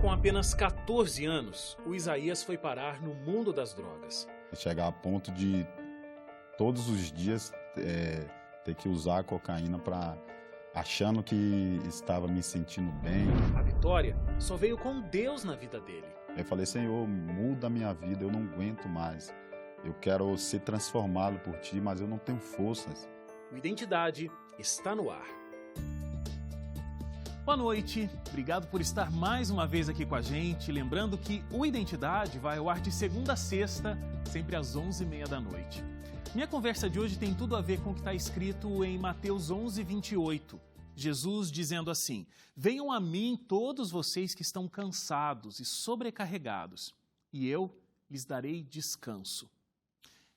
Com apenas 14 anos, o Isaías foi parar no mundo das drogas. Chegar a ponto de, todos os dias, ter que usar a cocaína achando que estava me sentindo bem. A vitória só veio com Deus na vida dele. Eu falei, Senhor, muda a minha vida, eu não aguento mais. Eu quero ser transformado por Ti, mas eu não tenho forças. O Identidade está no ar. Boa noite, obrigado por estar mais uma vez aqui com a gente. Lembrando que o Identidade vai ao ar de segunda a sexta, sempre às 11h30 da noite. Minha conversa de hoje tem tudo a ver com o que está escrito em Mateus 11:28. Jesus dizendo assim: venham a mim todos vocês que estão cansados e sobrecarregados, e eu lhes darei descanso.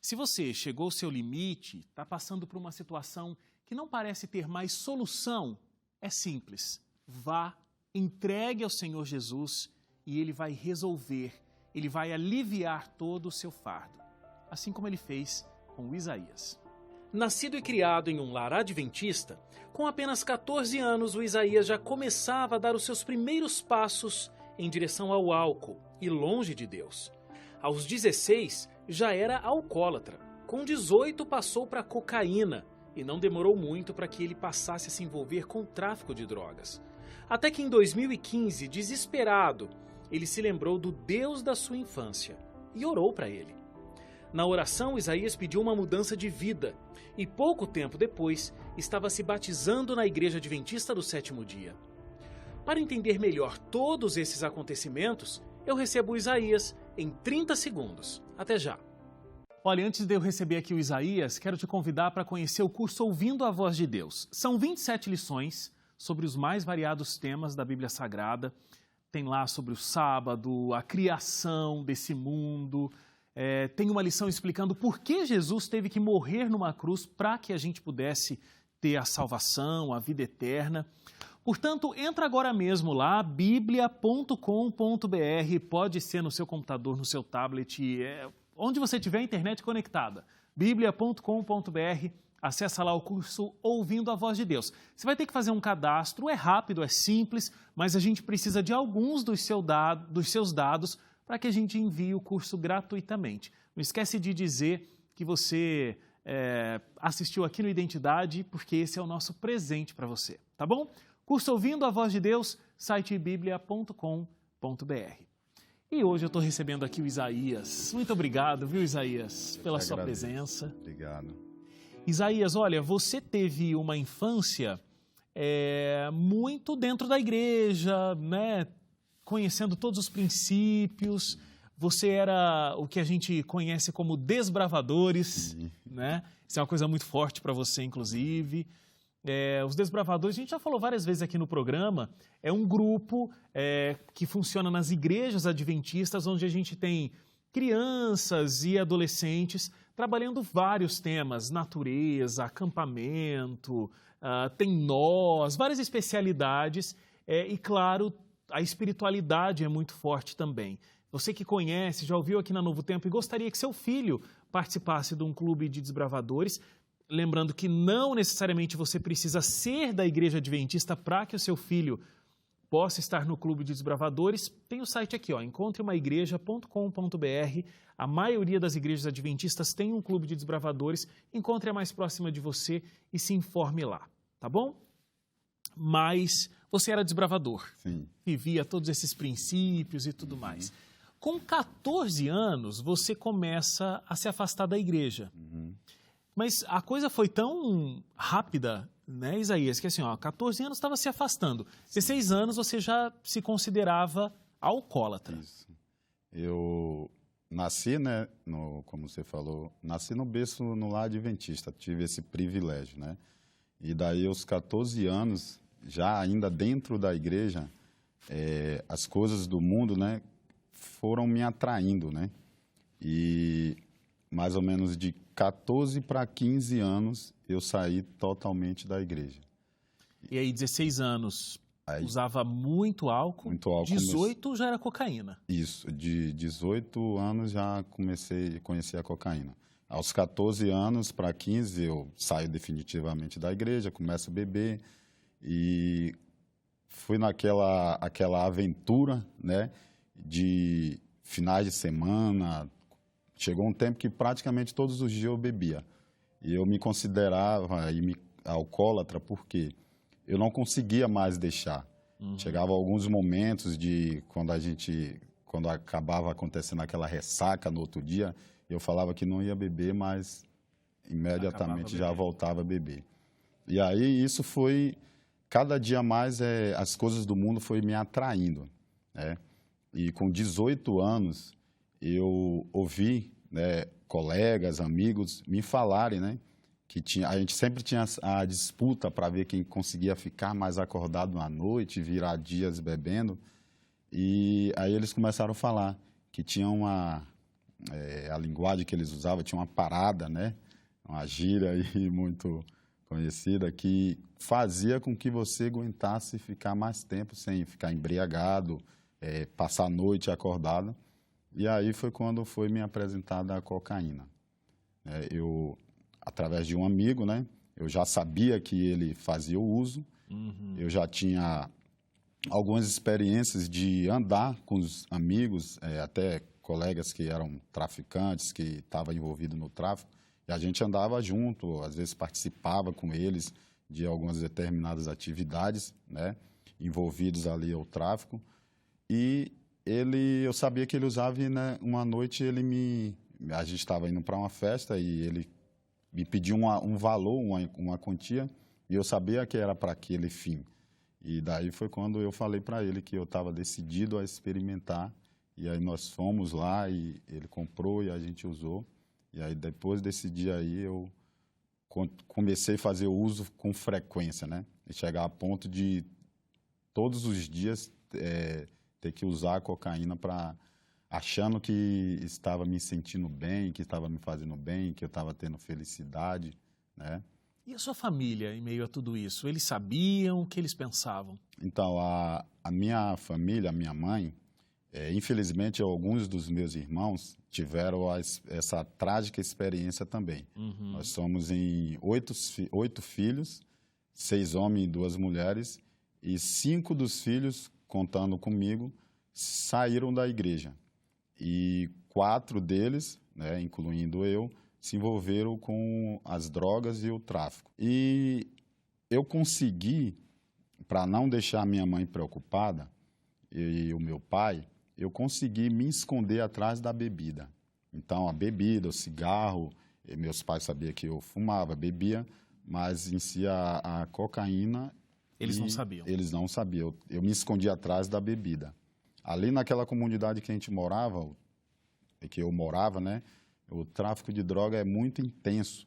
Se você chegou ao seu limite, está passando por uma situação que não parece ter mais solução, é simples. Vá, entregue ao Senhor Jesus e Ele vai resolver, Ele vai aliviar todo o seu fardo, assim como Ele fez com o Isaías. Nascido e criado em um lar adventista, com apenas 14 anos o Isaías já começava a dar os seus primeiros passos em direção ao álcool e longe de Deus. Aos 16 já era alcoólatra, com 18 passou para cocaína e não demorou muito para que ele passasse a se envolver com o tráfico de drogas. Até que em 2015, desesperado, ele se lembrou do Deus da sua infância e orou para ele. Na oração, Isaías pediu uma mudança de vida e pouco tempo depois estava se batizando na Igreja Adventista do Sétimo Dia. Para entender melhor todos esses acontecimentos, eu recebo o Isaías em 30 segundos. Até já! Olha, antes de eu receber aqui o Isaías, quero te convidar para conhecer o curso Ouvindo a Voz de Deus. São 27 lições sobre os mais variados temas da Bíblia Sagrada. Tem lá sobre o sábado, a criação desse mundo. Tem uma lição explicando por que Jesus teve que morrer numa cruz para que a gente pudesse ter a salvação, a vida eterna. Portanto, entra agora mesmo lá, biblia.com.br, pode ser no seu computador, no seu tablet, onde você tiver a internet conectada. biblia.com.br, acessa lá o curso Ouvindo a Voz de Deus. Você vai ter que fazer um cadastro, é rápido, é simples, mas a gente precisa de alguns dos seus dados para que a gente envie o curso gratuitamente. Não esquece de dizer que você assistiu aqui no Identidade, porque esse é o nosso presente para você, tá bom? Curso Ouvindo a Voz de Deus, site biblia.com.br. E hoje eu estou recebendo aqui o Isaías. Muito obrigado, viu, Isaías, pela sua presença. Obrigado. Isaías, olha, você teve uma infância muito dentro da igreja, né? Conhecendo todos os princípios. Você era o que a gente conhece como desbravadores, né? Isso é uma coisa muito forte para você, inclusive. Os Desbravadores, a gente já falou várias vezes aqui no programa, é um grupo que funciona nas igrejas adventistas, onde a gente tem crianças e adolescentes trabalhando vários temas, natureza, acampamento, tem nós, várias especialidades e, claro, a espiritualidade é muito forte também. Você que conhece, já ouviu aqui na Novo Tempo e gostaria que seu filho participasse de um clube de desbravadores, lembrando que não necessariamente você precisa ser da Igreja Adventista para que o seu filho possa estar no Clube de Desbravadores. Tem o site aqui, encontreumaigreja.com.br. A maioria das igrejas adventistas tem um Clube de Desbravadores. Encontre a mais próxima de você e se informe lá, tá bom? Mas você era desbravador. Sim. Vivia todos esses princípios e tudo mais. Com 14 anos, você começa a se afastar da igreja. Mas a coisa foi tão rápida, né, Isaías, que assim, 14 anos estava se afastando. 16 anos você já se considerava alcoólatra. Isso. Eu nasci, né, como você falou, nasci no berço no lar adventista, tive esse privilégio, né? E daí aos 14 anos, já ainda dentro da igreja, as coisas do mundo, né, foram me atraindo, né? E mais ou menos de 14 para 15 anos, eu saí totalmente da igreja. E aí, 16 anos, Aí, usava muito álcool, 18 já era cocaína. Isso, de 18 anos já comecei a conhecer a cocaína. Aos 14 anos para 15, eu saio definitivamente da igreja, começo a beber e fui aquela aventura, né, de finais de semana. Chegou um tempo que praticamente todos os dias eu bebia. E eu me considerava alcoólatra porque eu não conseguia mais deixar. Chegava alguns momentos de quando acabava acontecendo aquela ressaca no outro dia, eu falava que não ia beber, mas imediatamente já voltava a beber. E aí isso foi, cada dia mais, as coisas do mundo foi me atraindo, né? E com 18 anos, eu ouvi, né, colegas, amigos me falarem, né, que a gente sempre tinha a disputa para ver quem conseguia ficar mais acordado na noite, virar dias bebendo. E aí eles começaram a falar que tinha a linguagem que eles usavam, tinha uma parada, né, uma gíria aí muito conhecida, que fazia com que você aguentasse ficar mais tempo sem ficar embriagado, passar a noite acordado. E aí foi quando foi me apresentada a cocaína. Através de um amigo, né, eu já sabia que ele fazia o uso, eu já tinha algumas experiências de andar com os amigos, até colegas que eram traficantes, que estavam envolvidos no tráfico, e a gente andava junto, às vezes participava com eles de algumas determinadas atividades, né, envolvidos ali ao tráfico. E eu sabia que ele usava, e, né, uma noite a gente estava indo para uma festa e ele me pediu um valor, uma quantia, e eu sabia que era para aquele fim. E daí foi quando eu falei para ele que eu estava decidido a experimentar. E aí nós fomos lá e ele comprou e a gente usou. E aí depois desse dia aí eu comecei a fazer o uso com frequência, né? E chegar a ponto de todos os dias ter que usar a cocaína achando que estava me sentindo bem, que estava me fazendo bem, que eu estava tendo felicidade, né? E a sua família, em meio a tudo isso? Eles sabiam? O que eles pensavam? Então, a minha família, a minha mãe, infelizmente, alguns dos meus irmãos tiveram essa trágica experiência também. Nós somos em 8 filhos, 6 homens e 2 mulheres, e 5 dos filhos, contando comigo, saíram da igreja. E 4 deles, né, incluindo eu, se envolveram com as drogas e o tráfico. E eu consegui, para não deixar a minha mãe preocupada, e o meu pai, eu consegui me esconder atrás da bebida. Então, a bebida, o cigarro, meus pais sabiam que eu fumava, bebia, mas em si a cocaína... Eles não sabiam? Eles não sabiam. Eu me escondi atrás da bebida. Ali naquela comunidade que a gente morava, que eu morava, né, o tráfico de droga é muito intenso.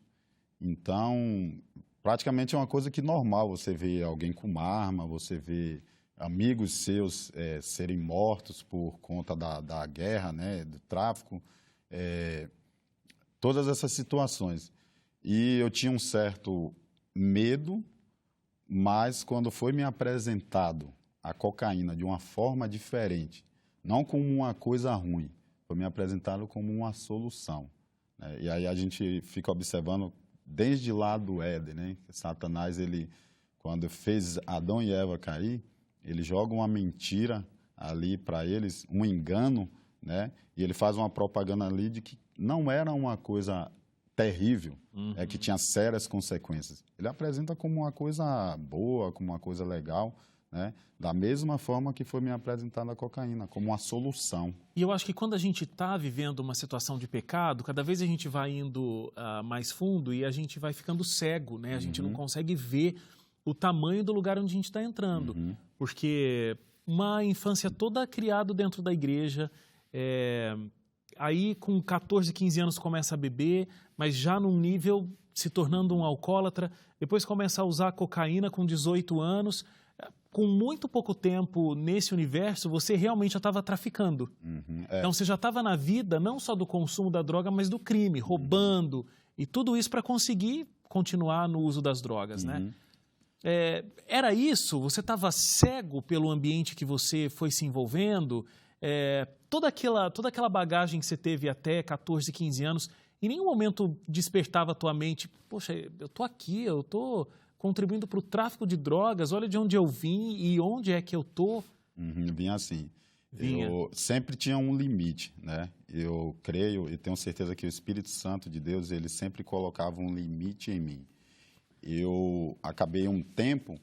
Então, praticamente é uma coisa que normal. Você vê alguém com uma arma, você vê amigos seus serem mortos por conta da guerra, né, do tráfico, todas essas situações. E eu tinha um certo medo, mas quando foi me apresentado a cocaína de uma forma diferente, não como uma coisa ruim, foi me apresentado como uma solução, né? E aí a gente fica observando desde lá do Éden, né? Satanás, quando fez Adão e Eva cair, ele joga uma mentira ali para eles, um engano, né? E ele faz uma propaganda ali de que não era uma coisa terrível, que tinha sérias consequências. Ele apresenta como uma coisa boa, como uma coisa legal, né? Da mesma forma que foi me apresentada a cocaína, como uma solução. E eu acho que quando a gente está vivendo uma situação de pecado, cada vez a gente vai indo mais fundo e a gente vai ficando cego, né? A gente não consegue ver o tamanho do lugar onde a gente está entrando. Porque uma infância toda criada dentro da igreja, aí com 14, 15 anos começa a beber, mas já num nível se tornando um alcoólatra, depois começa a usar cocaína com 18 anos... Com muito pouco tempo nesse universo, você realmente já estava traficando. Então, você já estava na vida não só do consumo da droga, mas do crime, roubando, e tudo isso para conseguir continuar no uso das drogas, né? Era isso? Você estava cego pelo ambiente que você foi se envolvendo? Toda aquela bagagem que você teve até 14, 15 anos, em nenhum momento despertava a tua mente, poxa, eu estou aqui, eu estou contribuindo para o tráfico de drogas. Olha de onde eu vim e onde é que eu estou. Vinha assim. Vinha. Eu sempre tinha um limite, né? Eu creio e tenho certeza que o Espírito Santo de Deus, ele sempre colocava um limite em mim. Eu acabei um tempo,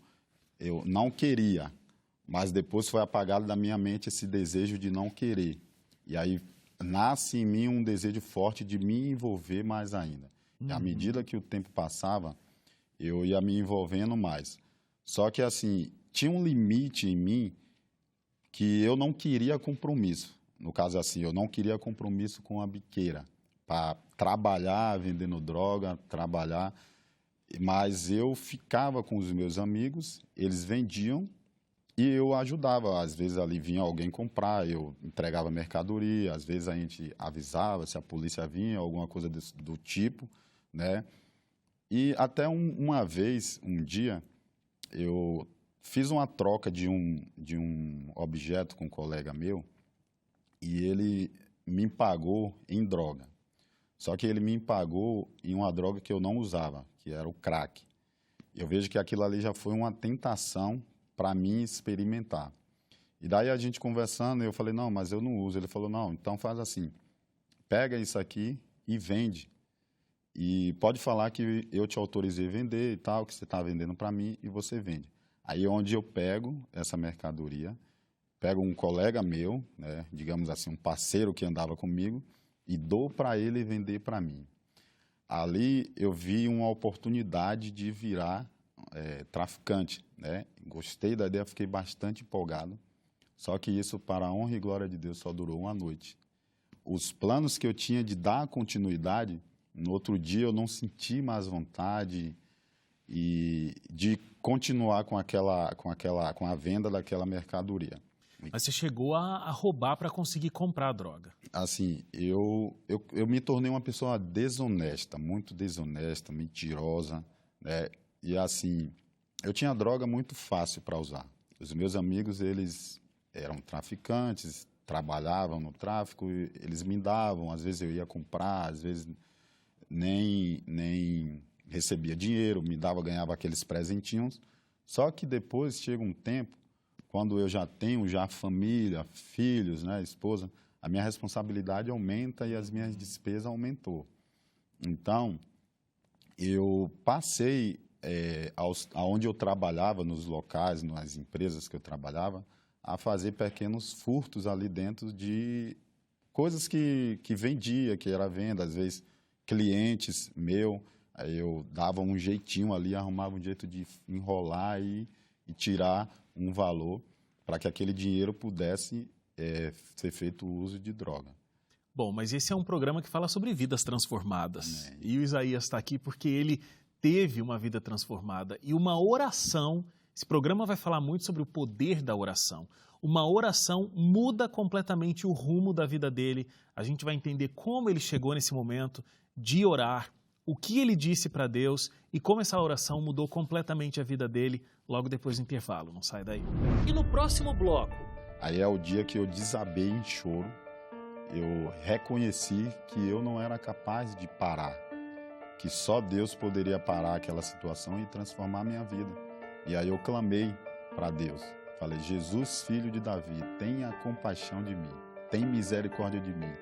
eu não queria, mas depois foi apagado da minha mente esse desejo de não querer. E aí nasce em mim um desejo forte de me envolver mais ainda. E à medida que o tempo passava, eu ia me envolvendo mais. Só que, assim, tinha um limite em mim que eu não queria compromisso. No caso, assim, eu não queria compromisso com a biqueira, para trabalhar vendendo droga, trabalhar. Mas eu ficava com os meus amigos, eles vendiam e eu ajudava. Às vezes ali vinha alguém comprar, eu entregava mercadoria, às vezes a gente avisava se a polícia vinha, alguma coisa do tipo, né? E até uma vez, um dia, eu fiz uma troca de um objeto com um colega meu e ele me pagou em droga. Só que ele me pagou em uma droga que eu não usava, que era o crack. Eu vejo que aquilo ali já foi uma tentação para mim experimentar. E daí a gente conversando, eu falei, não, mas eu não uso. Ele falou, não, então faz assim, pega isso aqui e vende. E pode falar que eu te autorizei a vender e tal, que você está vendendo para mim e você vende. Aí é onde eu pego essa mercadoria, pego um colega meu, né, digamos assim, um parceiro que andava comigo, e dou para ele vender para mim. Ali eu vi uma oportunidade de virar traficante, né? Gostei da ideia, fiquei bastante empolgado. Só que isso, para a honra e glória de Deus, só durou uma noite. Os planos que eu tinha de dar continuidade, no outro dia eu não senti mais vontade e de continuar com a venda daquela mercadoria. Mas você chegou a roubar para conseguir comprar a droga. Assim, eu me tornei uma pessoa desonesta, muito desonesta, mentirosa, né? E assim, eu tinha droga muito fácil para usar. Os meus amigos, eles eram traficantes, trabalhavam no tráfico, eles me davam, às vezes eu ia comprar, às vezes nem recebia dinheiro, me dava, ganhava aqueles presentinhos. Só que depois chega um tempo, quando eu já tenho família, filhos, né, esposa, a minha responsabilidade aumenta e as minhas despesas aumentou. Então, eu passei, aonde eu trabalhava, nos locais, nas empresas que eu trabalhava, a fazer pequenos furtos ali dentro de coisas que vendia, que era venda, às vezes clientes meu, aí eu dava um jeitinho ali, arrumava um jeito de enrolar e tirar um valor para que aquele dinheiro pudesse ser feito o uso de droga. Bom, mas esse é um programa que fala sobre vidas transformadas. Amém. E o Isaías está aqui porque ele teve uma vida transformada. E uma oração, esse programa vai falar muito sobre o poder da oração. Uma oração muda completamente o rumo da vida dele. A gente vai entender como ele chegou nesse momento de orar, o que ele disse para Deus e como essa oração mudou completamente a vida dele logo depois do intervalo. Não sai daí. E no próximo bloco? Aí é o dia que eu desabei em choro. Eu reconheci que eu não era capaz de parar, que só Deus poderia parar aquela situação e transformar a minha vida. E aí eu clamei para Deus. Falei, Jesus, filho de Davi, tenha compaixão de mim, tem misericórdia de mim.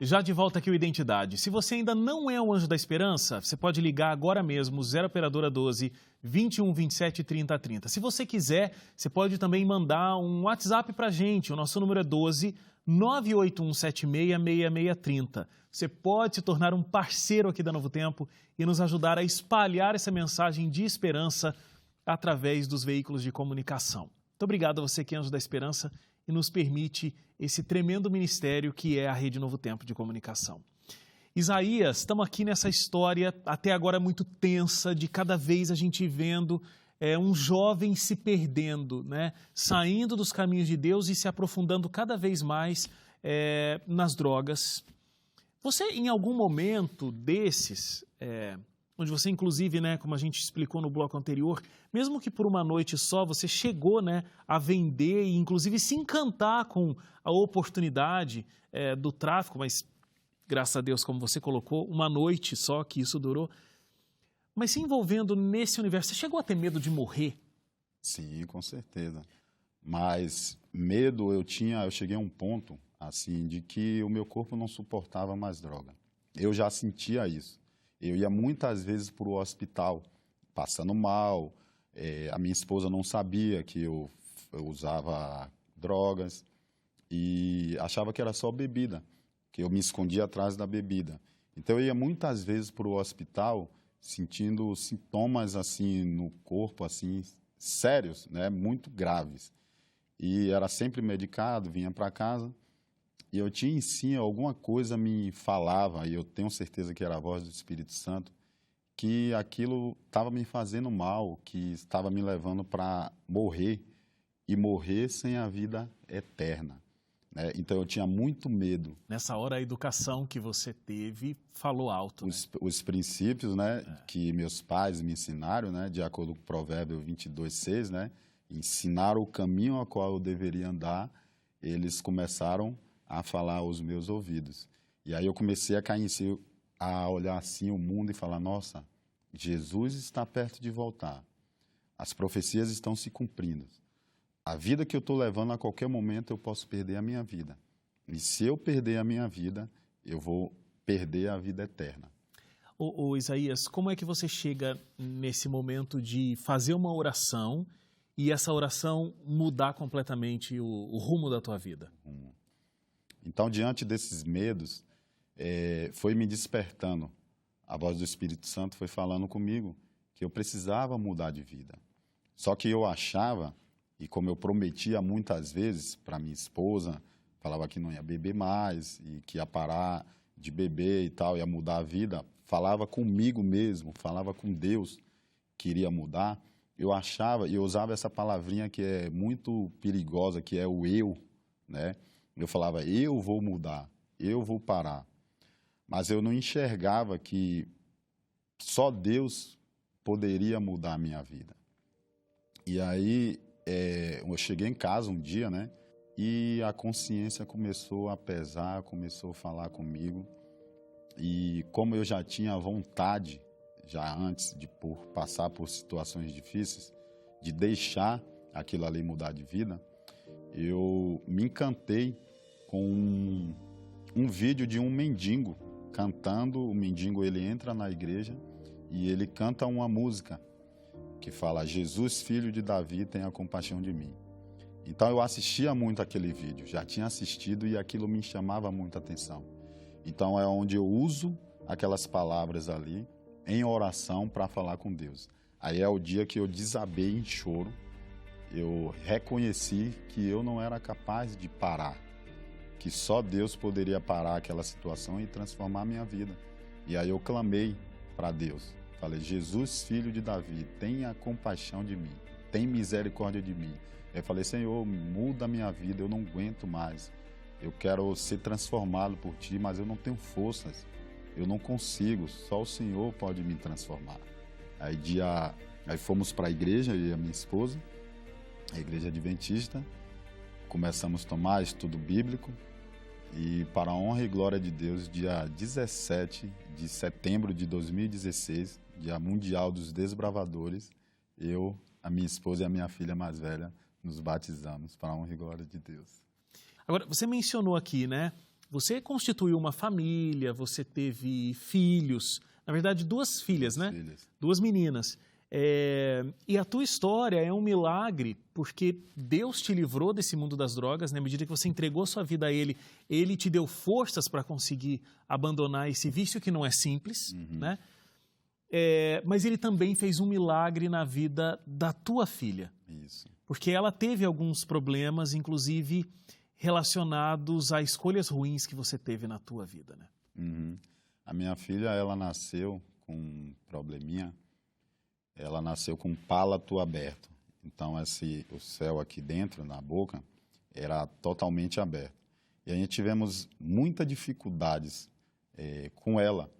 Já de volta aqui o Identidade. Se você ainda não é um Anjo da Esperança, você pode ligar agora mesmo, 0 operadora 12 21 27 30 30. Se você quiser, você pode também mandar um WhatsApp para a gente. O nosso número é 12 981 76 6630. Você pode se tornar um parceiro aqui da Novo Tempo e nos ajudar a espalhar essa mensagem de esperança através dos veículos de comunicação. Muito obrigado a você que é Anjo da Esperança e nos permite esse tremendo ministério que é a Rede Novo Tempo de Comunicação. Isaías, estamos aqui nessa história até agora muito tensa, de cada vez a gente vendo um jovem se perdendo, né? Saindo dos caminhos de Deus e se aprofundando cada vez mais nas drogas. Você, em algum momento desses, onde você inclusive, né, como a gente explicou no bloco anterior, mesmo que por uma noite só, você chegou, né, a vender e inclusive se encantar com a oportunidade do tráfico, mas graças a Deus, como você colocou, uma noite só que isso durou. Mas se envolvendo nesse universo, você chegou a ter medo de morrer? Sim, com certeza. Mas medo eu cheguei a um ponto, assim, de que o meu corpo não suportava mais droga. Eu já sentia isso. Eu ia muitas vezes para o hospital, passando mal. A minha esposa não sabia que eu usava drogas e achava que era só bebida, que eu me escondia atrás da bebida. Então eu ia muitas vezes para o hospital sentindo sintomas assim no corpo, assim, sérios, né, muito graves. E era sempre medicado, vinha para casa. E eu tinha em si, alguma coisa me falava, e eu tenho certeza que era a voz do Espírito Santo, que aquilo estava me fazendo mal, que estava me levando para morrer, e morrer sem a vida eterna, né? Então eu tinha muito medo. Nessa hora, a educação que você teve falou alto, né? Os princípios, né, que meus pais me ensinaram, né, de acordo com o Provérbio 22:6, né, ensinaram o caminho ao qual eu deveria andar, eles começaram a falar aos meus ouvidos. E aí eu comecei a cair em si, a olhar assim o mundo e falar, nossa, Jesus está perto de voltar. As profecias estão se cumprindo. A vida que eu estou levando, a qualquer momento, eu posso perder a minha vida. E se eu perder a minha vida, eu vou perder a vida eterna. Ô Isaías, como é que você chega nesse momento de fazer uma oração e essa oração mudar completamente o rumo da tua vida? Então, diante desses medos, foi me despertando. A voz do Espírito Santo foi falando comigo que eu precisava mudar de vida. Só que eu achava, e como eu prometia muitas vezes para minha esposa, falava que não ia beber mais e que ia parar de beber e tal, ia mudar a vida, falava comigo mesmo, falava com Deus que iria mudar. Eu achava, e eu usava essa palavrinha que é muito perigosa, que é o eu, né? Eu falava, eu vou mudar, eu vou parar. Mas eu não enxergava que só Deus poderia mudar a minha vida. E aí, eu cheguei em casa um dia, né? E a consciência começou a pesar, começou a falar comigo. E como eu já tinha vontade, já antes de passar por situações difíceis, de deixar aquilo ali mudar de vida, eu me encantei com um vídeo de um mendigo cantando. O mendigo, ele entra na igreja e ele canta uma música que fala, Jesus, filho de Davi, tenha compaixão de mim. Então eu assistia muito aquele vídeo, já tinha assistido e aquilo me chamava muita atenção. Então é onde eu uso aquelas palavras ali em oração para falar com Deus. Aí é o dia que eu desabei em choro, eu reconheci que eu não era capaz de parar, que só Deus poderia parar aquela situação e transformar a minha vida. E aí eu clamei para Deus, falei, Jesus, filho de Davi, tenha compaixão de mim, tem misericórdia de mim. Eu falei, Senhor, muda a minha vida, eu não aguento mais, eu quero ser transformado por Ti, mas eu não tenho forças, eu não consigo, só o Senhor pode me transformar. Aí fomos para a igreja, eu e a minha esposa, a igreja adventista, começamos a tomar estudo bíblico e, para a honra e glória de Deus, dia 17 de setembro de 2016, Dia Mundial dos Desbravadores, eu, a minha esposa e a minha filha mais velha nos batizamos, para a honra e glória de Deus. Agora, você mencionou aqui, né? Você constituiu uma família, você teve filhos, na verdade 2 filhas, né? Filhas. 2 meninas. E a tua história é um milagre, porque Deus te livrou desse mundo das drogas, né? À medida que você entregou sua vida a Ele, Ele te deu forças para conseguir abandonar esse vício que não é simples, né? Mas Ele também fez um milagre na vida da tua filha. Isso. Porque ela teve alguns problemas, inclusive relacionados a escolhas ruins que você teve na tua vida, né? A minha filha, ela nasceu com um probleminha. Ela nasceu com um palato aberto. Então, o céu aqui dentro, na boca, era totalmente aberto. E a gente tivemos muitas dificuldades com ela.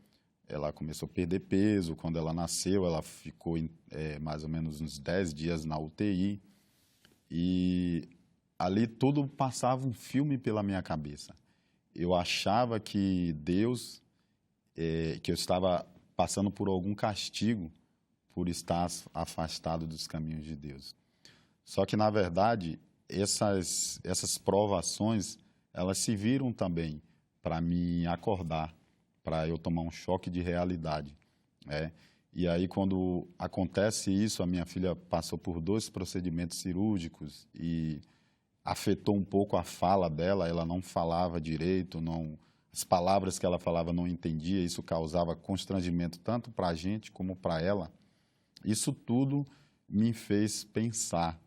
Ela começou a perder peso. Quando ela nasceu, ela ficou mais ou menos uns 10 dias na UTI. E ali tudo passava um filme pela minha cabeça. eu achava que Deus, que eu estava passando por algum castigo por estar afastado dos caminhos de Deus. Só que, na verdade, essas provações, elas se viram também para me acordar, para eu tomar um choque de realidade, né? E aí, quando acontece isso, a minha filha passou por 2 procedimentos cirúrgicos e afetou um pouco a fala dela, ela não falava direito, as palavras que ela falava não entendia, isso causava constrangimento tanto para a gente como para ela. Isso tudo me fez pensar,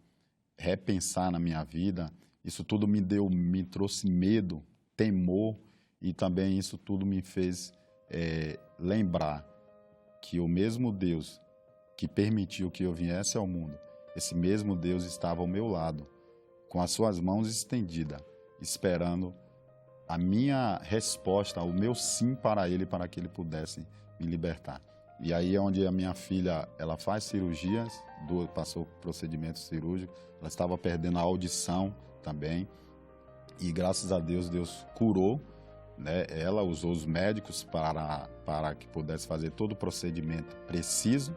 repensar na minha vida, isso tudo me trouxe medo, temor, e também isso tudo me fez lembrar que o mesmo Deus que permitiu que eu viesse ao mundo, esse mesmo Deus estava ao meu lado, com as suas mãos estendidas, esperando a minha resposta, o meu sim para Ele, para que Ele pudesse me libertar. E aí é onde a minha filha, ela faz cirurgias, passou procedimento cirúrgico, ela estava perdendo a audição também, e graças a Deus, Deus curou, né? Ela usou os médicos para que pudesse fazer todo o procedimento preciso,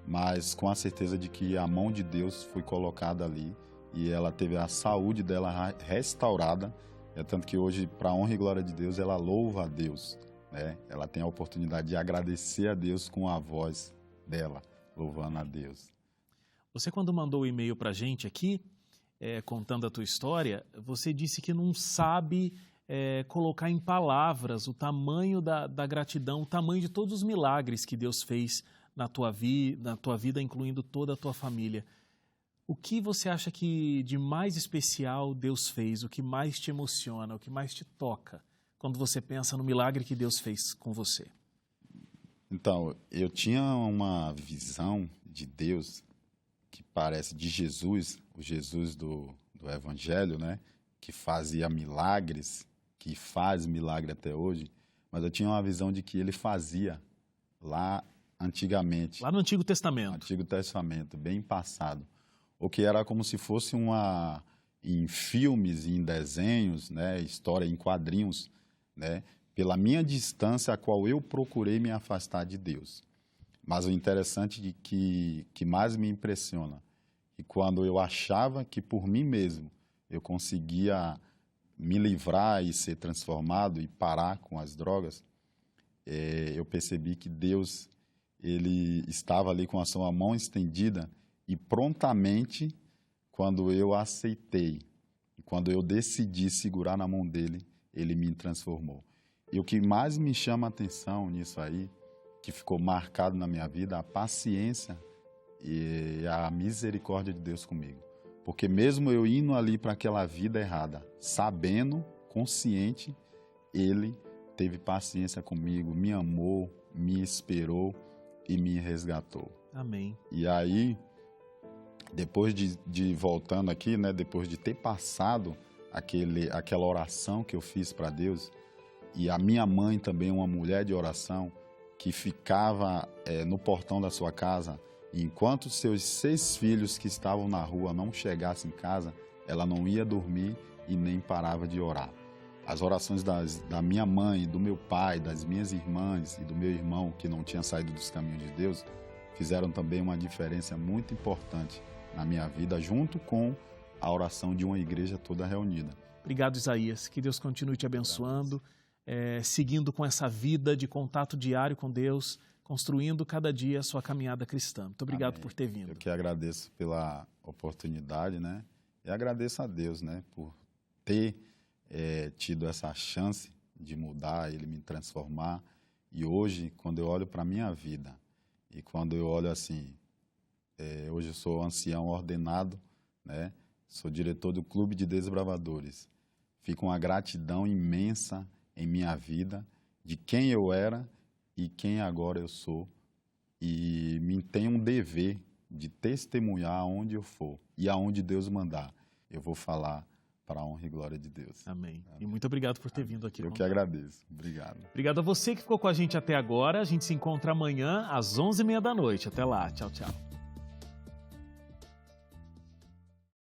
mas com a certeza de que a mão de Deus foi colocada ali e ela teve a saúde dela restaurada. É tanto que hoje, para a honra e glória de Deus, ela louva a Deus, né? Ela tem a oportunidade de agradecer a Deus com a voz dela, louvando a Deus. Você, quando mandou o e-mail para a gente aqui, contando a tua história, você disse que não sabe colocar em palavras o tamanho da gratidão, o tamanho de todos os milagres que Deus fez na tua vida, incluindo toda a tua família. O que você acha que de mais especial Deus fez? O que mais te emociona? O que mais te toca quando você pensa no milagre que Deus fez com você? Então, eu tinha uma visão de Deus que parece de Jesus, o Jesus do Evangelho, né? Que fazia milagres, que faz milagre até hoje, mas eu tinha uma visão de que ele fazia lá antigamente. Lá no Antigo Testamento. Antigo Testamento, bem passado. O que era como se fosse em filmes, em desenhos, né, história em quadrinhos, né, pela minha distância a qual eu procurei me afastar de Deus. Mas o interessante de que mais me impressiona, que quando eu achava que por mim mesmo eu conseguia me livrar e ser transformado e parar com as drogas, eu percebi que Deus, ele estava ali com a sua mão estendida e prontamente, quando eu aceitei, quando eu decidi segurar na mão dele, ele me transformou. E o que mais me chama a atenção nisso aí, que ficou marcado na minha vida, a paciência e a misericórdia de Deus comigo. Porque mesmo eu indo ali para aquela vida errada, sabendo, consciente, ele teve paciência comigo, me amou, me esperou e me resgatou. Amém. E aí, depois de voltando aqui, né, depois de ter passado aquela oração que eu fiz para Deus, e a minha mãe também, uma mulher de oração, que ficava no portão da sua casa, e enquanto seus 6 filhos que estavam na rua não chegassem em casa, ela não ia dormir e nem parava de orar. As orações da minha mãe, do meu pai, das minhas irmãs e do meu irmão, que não tinha saído dos caminhos de Deus, fizeram também uma diferença muito importante na minha vida, junto com a oração de uma igreja toda reunida. Obrigado, Isaías. Que Deus continue te abençoando, seguindo com essa vida de contato diário com Deus, construindo cada dia a sua caminhada cristã. Muito obrigado por ter vindo. Eu que agradeço pela oportunidade, né? E agradeço a Deus, né, por ter tido essa chance de mudar, Ele me transformar. E hoje, quando eu olho para a minha vida, e quando eu olho assim, hoje eu sou ancião ordenado, né? Sou diretor do Clube de Desbravadores. Fica uma gratidão imensa em minha vida de quem eu era e quem agora eu sou. E me tem um dever de testemunhar aonde eu for e aonde Deus mandar. Eu vou falar para a honra e glória de Deus. Amém. E muito obrigado por ter vindo aqui. Eu que agradeço. Obrigado. Obrigado a você que ficou com a gente até agora. A gente se encontra amanhã às 11h30 da noite. Até lá. Tchau, tchau.